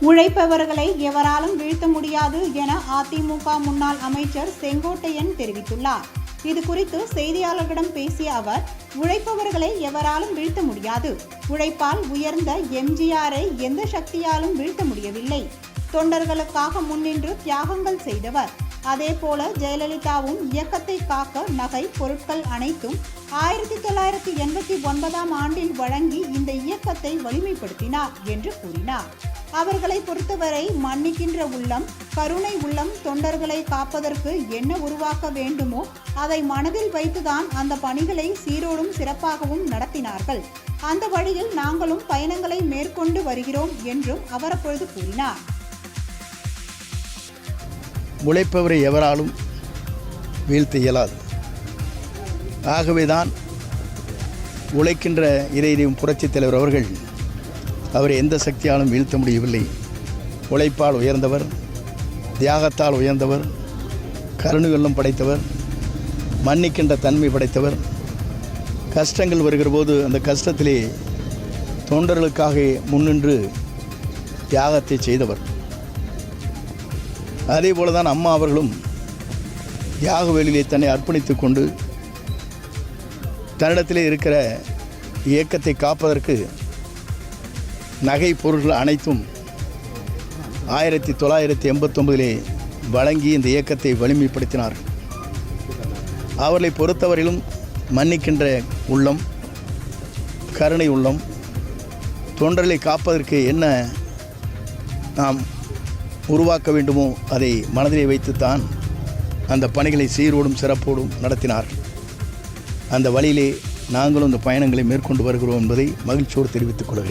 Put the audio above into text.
உழைப்பவர்களை எவராலும் வீழ்த்த முடியாது என அதிமுக முன்னாள் அமைச்சர் செங்கோட்டையன் தெரிவித்துள்ளார். இதுகுறித்து செய்தியாளர்களிடம் பேசிய அவர், உழைப்பவர்களை எவராலும் வீழ்த்த முடியாது. உழைப்பால் உயர்ந்த எம்ஜிஆரை எந்த சக்தியாலும் வீழ்த்த முடியவில்லை. தொண்டர்களுக்காக முன்னின்று தியாகங்கள் செய்தவர். அதேபோல ஜெயலலிதாவும் இயக்கத்தை காக்க நகை பொருட்கள் அனைத்தும் 1989ஆம் ஆண்டில் வழங்கி இந்த இயக்கத்தை வலிமைப்படுத்தினார் என்று கூறினார். அவர்களை பொறுத்தவரை மன்னிக்கின்ற உள்ளம், கருணை உள்ளம், தொண்டர்களை காப்பதற்கு என்ன உருவாக்க வேண்டுமோ அதை மனதில் வைத்துதான் அந்த பணிகளை சீரோடும் சிறப்பாகவும் நடத்தினார்கள். அந்த வழியில் நாங்களும் பயணங்களை மேற்கொண்டு வருகிறோம் என்றும் அவர் அப்பொழுது கூறினார். உழைப்பவரை எவராலும் வீழ்த்த இயலாது. ஆகவேதான் உழைக்கின்ற இறையும் புரட்சித் தலைவர் அவர்கள் அவரை எந்த சக்தியாலும் வீழ்த்த முடியவில்லை. உழைப்பால் உயர்ந்தவர், தியாகத்தால் உயர்ந்தவர், கருணை உள்ளம் படைத்தவர், மன்னிக்கின்ற தன்மை படைத்தவர். கஷ்டங்கள் வருகிற போது அந்த கஷ்டத்திலே தொண்டர்களுக்காக முன்னின்று தியாகத்தை செய்தவர். அதே போல தான் அம்மா அவர்களும் தியாக வேளையிலே தன்னை அர்ப்பணித்து கொண்டு தன்னிடத்திலே இருக்கிற இயக்கத்தை காப்பதற்கு நகை பொருட்கள் அனைத்தும் 1989 வழங்கி இந்த இயக்கத்தை வலிமைப்படுத்தினார். அவர்களை பொறுத்தவரையிலும் மன்னிக்கின்ற உள்ளம், கருணை உள்ளம், தொண்டர்களை காப்பதற்கு என்ன நாம் உருவாக்க வேண்டுமோ அதை மனதிலே வைத்துத்தான் அந்த பணிகளை சீரோடும் சிறப்போடும் நடத்தினார். அந்த வழியிலே நாங்களும் இந்த பயணங்களை மேற்கொண்டு வருகிறோம் என்பதை மகிழ்ச்சியோடு தெரிவித்துக் கொள்கிறேன்.